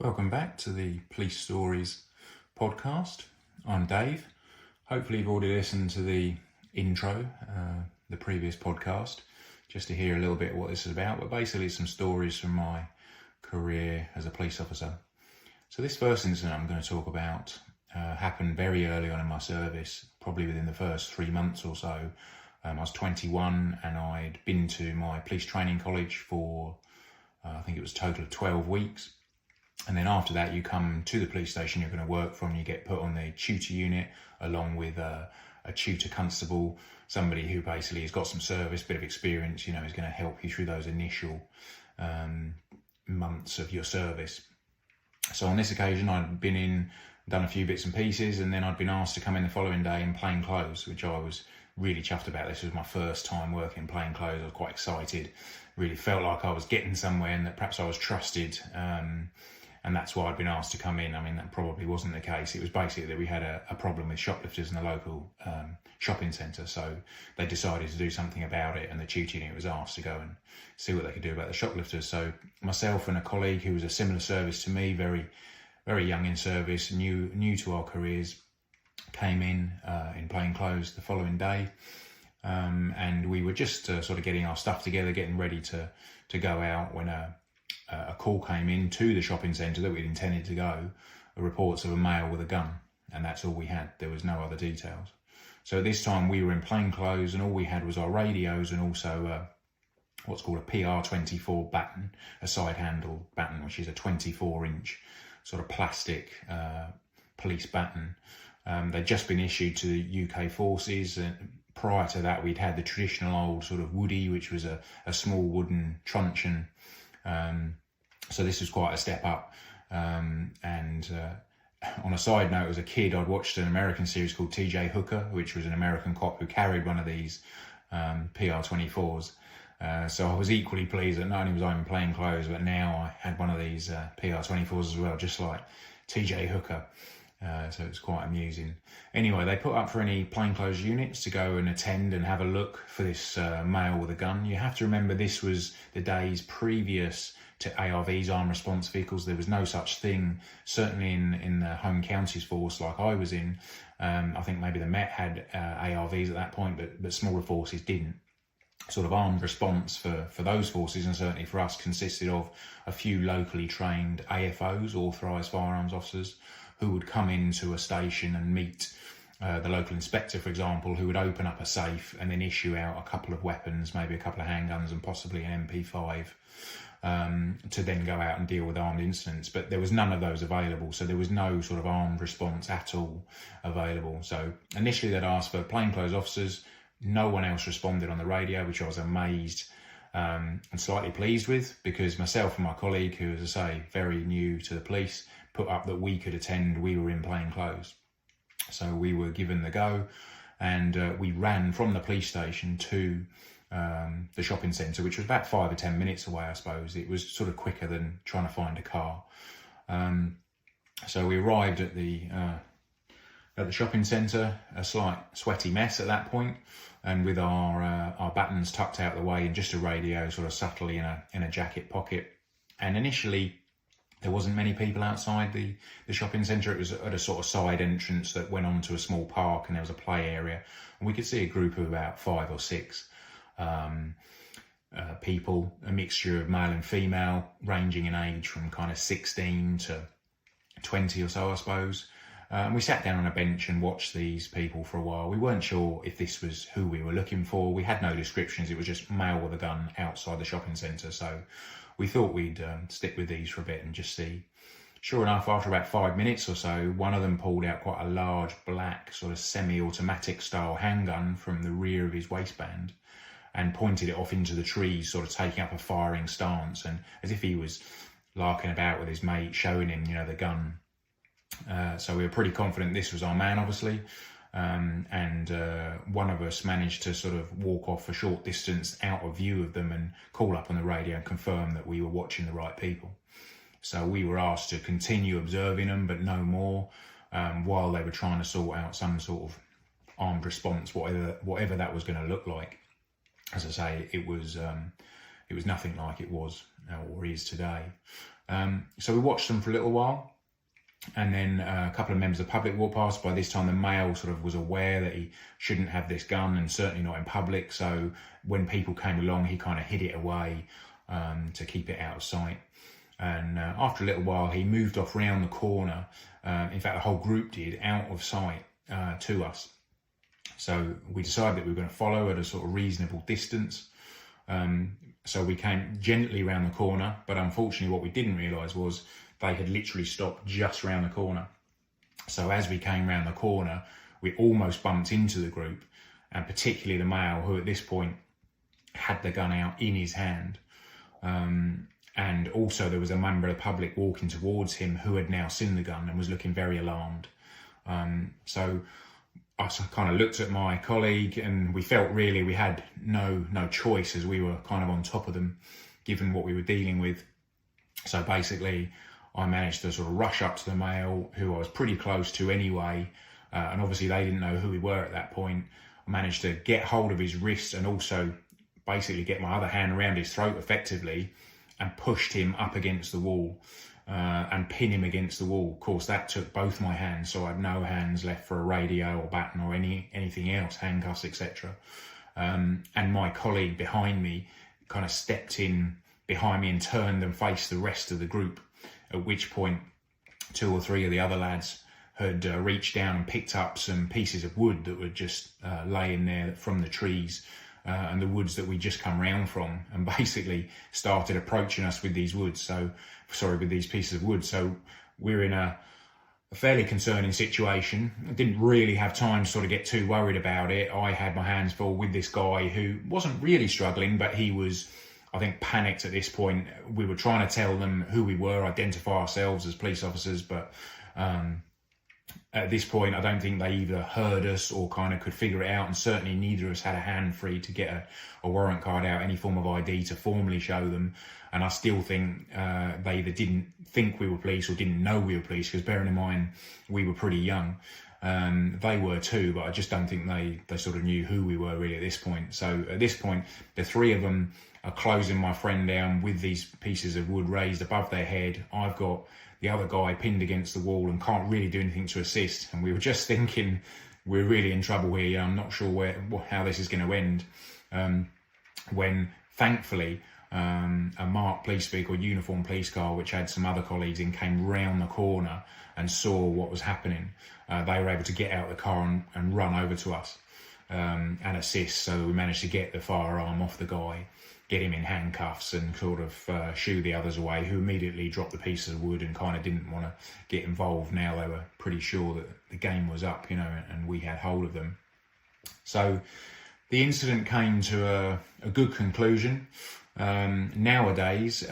Welcome back to the Police Stories podcast. I'm Dave. Hopefully you've already listened to the intro, the previous podcast, just to hear a little bit what this is about, but basically some stories from my career as a police officer. So this first incident I'm going to talk about happened very early on in my service, probably within the first 3 months or so. I was 21 and I'd been to my police training college for, I think it was a total of 12 weeks. And then after that, you come to the police station you're going to work from, you get put on the tutor unit along with a tutor constable, somebody who basically has got some service, bit of experience, is going to help you through those initial months of your service. So on this occasion, I'd been in, done a few bits and pieces, and then I'd been asked to come in the following day in plain clothes, which I was really chuffed about. This was my first time working in plain clothes. I was quite excited, really felt like I was getting somewhere and that perhaps I was trusted. And that's why I'd been asked to come in. I mean, that probably wasn't the case. It was basically that we had a problem with shoplifters in the local shopping centre. So they decided to do something about it, and the tutor unit was asked to go and see what they could do about the shoplifters. So myself and a colleague who was a similar service to me, very, very young in service, new to our careers, came in plain clothes the following day. And we were just sort of getting our stuff together, getting ready to go out when a call came in to the shopping centre that we'd intended to go, reports of a male with a gun, and that's all we had. There was no other details. So at this time we were in plain clothes and all we had was our radios and also what's called a PR24 baton, a side handle baton, which is a 24-inch sort of plastic police baton. They'd just been issued to the UK forces, and prior to that we'd had the traditional old sort of woody, which was a small wooden truncheon. So this was quite a step up. On a side note, as a kid, I'd watched an American series called TJ Hooker, which was an American cop who carried one of these PR24s. So I was equally pleased that not only was I in plain clothes, but now I had one of these PR24s as well, just like TJ Hooker. So it was quite amusing. Anyway, they put up for any plainclothes units to go and attend and have a look for this male with a gun. You have to remember this was the days previous to ARVs, armed response vehicles. There was no such thing, certainly in the home counties force like I was in. I think maybe the Met had ARVs at that point, but smaller forces didn't. Sort of armed response for those forces, and certainly for us, consisted of a few locally trained AFOs, authorised firearms officers, who would come into a station and meet the local inspector, for example, who would open up a safe and then issue out a couple of weapons, maybe a couple of handguns and possibly an MP5, to then go out and deal with armed incidents. But there was none of those available, so there was no sort of armed response at all available. So initially they'd asked for plainclothes officers. No one else responded on the radio, which I was amazed and slightly pleased with, because myself and my colleague, who, as I say, very new to the police, put up that we could attend. We were in plain clothes. So we were given the go, and we ran from the police station to the shopping centre, which was about 5 or 10 minutes away, I suppose. It was sort of quicker than trying to find a car. So we arrived at the shopping centre, a slight sweaty mess at that point, and with our batons tucked out the way and just a radio sort of subtly in a jacket pocket. And initially, there wasn't many people outside the shopping centre. It was at a sort of side entrance that went onto a small park, and there was a play area. And we could see a group of about 5 or 6 people, a mixture of male and female, ranging in age from kind of 16 to 20 or so, I suppose. And we sat down on a bench and watched these people for a while. We weren't sure if this was who we were looking for. We had no descriptions. It was just male with a gun outside the shopping centre. So we thought we'd stick with these for a bit and just see. Sure enough, after about 5 minutes or so, one of them pulled out quite a large black sort of semi-automatic style handgun from the rear of his waistband and pointed it off into the trees, sort of taking up a firing stance, and as if he was larking about with his mate, showing him, the gun. So we were pretty confident this was our man, obviously. And one of us managed to sort of walk off a short distance out of view of them and call up on the radio and confirm that we were watching the right people. So we were asked to continue observing them, but no more, while they were trying to sort out some sort of armed response, whatever that was going to look like. As I say, it was nothing like it was or is today. So we watched them for a little while, and then a couple of members of the public walked past. By this time, the male sort of was aware that he shouldn't have this gun, and certainly not in public. So when people came along, he kind of hid it away to keep it out of sight. And after a little while, he moved off round the corner. In fact, the whole group did, out of sight to us. So we decided that we were going to follow at a sort of reasonable distance. So we came gently round the corner, but unfortunately what we didn't realise was they had literally stopped just round the corner. So as we came round the corner, we almost bumped into the group, and particularly the male, who at this point had the gun out in his hand. And also there was a member of the public walking towards him who had now seen the gun and was looking very alarmed. So I kind of looked at my colleague, and we felt really we had no choice, as we were kind of on top of them, given what we were dealing with. So basically, I managed to sort of rush up to the male, who I was pretty close to anyway, and obviously they didn't know who we were at that point. I managed to get hold of his wrist and also basically get my other hand around his throat effectively, and pushed him up against the wall. And pin him against the wall. Of course, that took both my hands, so I had no hands left for a radio or baton or anything else, handcuffs, etc. And my colleague behind me kind of stepped in behind me and turned and faced the rest of the group, at which point 2 or 3 of the other lads had reached down and picked up some pieces of wood that were just laying there from the trees and the woods that we just come round from, and basically started approaching us with these with these pieces of wood. So we're in a fairly concerning situation. I didn't really have time to sort of get too worried about it. I had my hands full with this guy who wasn't really struggling, but he was, I think, panicked at this point. We were trying to tell them who we were, identify ourselves as police officers, but at this point, I don't think they either heard us or kind of could figure it out, and certainly neither of us had a hand free to get a warrant card out, any form of ID to formally show them. And I still think they either didn't think we were police or didn't know we were police, because bearing in mind, we were pretty young. They were too, but I just don't think they sort of knew who we were really at this point. So at this point, the 3 of them are closing my friend down with these pieces of wood raised above their head. I've got the other guy pinned against the wall and can't really do anything to assist. And we were just thinking, we're really in trouble here. I'm not sure how this is going to end. When thankfully, a marked police vehicle, uniformed police car, which had some other colleagues in, came round the corner and saw what was happening. They were able to get out of the car and run over to us and assist. So we managed to get the firearm off the guy, get him in handcuffs, and sort of shoo the others away, who immediately dropped the pieces of wood and kind of didn't want to get involved. Now they were pretty sure that the game was up, and we had hold of them. So the incident came to a good conclusion. Nowadays,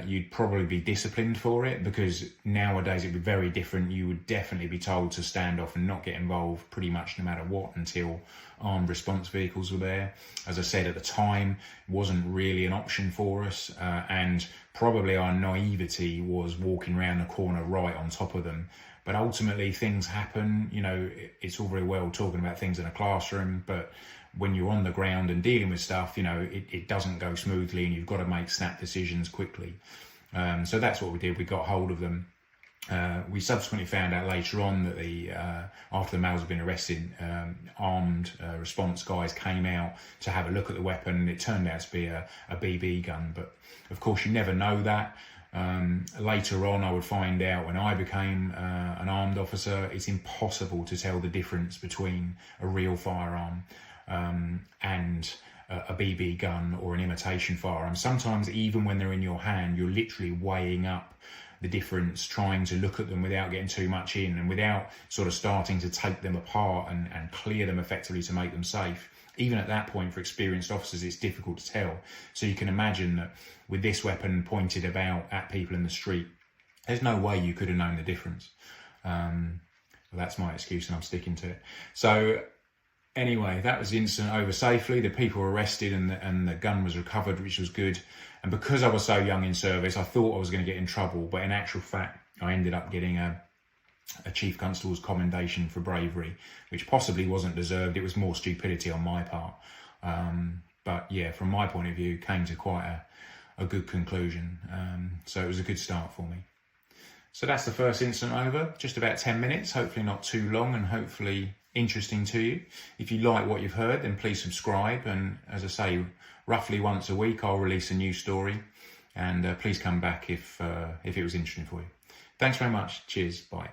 you'd probably be disciplined for it, because nowadays it'd be very different. You would definitely be told to stand off and not get involved pretty much no matter what until armed response vehicles were there. As I said, at the time, it wasn't really an option for us, and probably our naivety was walking around the corner right on top of them. But ultimately things happen. It's all very well talking about things in a classroom, but when you're on the ground and dealing with stuff, it doesn't go smoothly, and you've got to make snap decisions quickly. So that's what we did. We got hold of them. We subsequently found out later on that after the males had been arrested, armed response guys came out to have a look at the weapon. It turned out to be a BB gun, but of course you never know that. Later on, I would find out when I became an armed officer, it's impossible to tell the difference between a real firearm and a BB gun or an imitation firearm. Sometimes even when they're in your hand, you're literally weighing up the difference, trying to look at them without getting too much in and without sort of starting to take them apart and clear them effectively to make them safe. Even at that point, for experienced officers, it's difficult to tell. So you can imagine that with this weapon pointed about at people in the street, there's no way you could have known the difference. That's my excuse and I'm sticking to it. So anyway, that was the incident over safely. The people were arrested and the gun was recovered, which was good. And because I was so young in service, I thought I was going to get in trouble. But in actual fact, I ended up getting a Chief Constable's commendation for bravery, which possibly wasn't deserved. It was more stupidity on my part. But yeah, from my point of view, came to quite a good conclusion. So it was a good start for me. So that's the first incident over, just about 10 minutes, hopefully not too long and hopefully interesting to you. If you like what you've heard, then please subscribe. And as I say, roughly once a week, I'll release a new story. And please come back if it was interesting for you. Thanks very much. Cheers. Bye.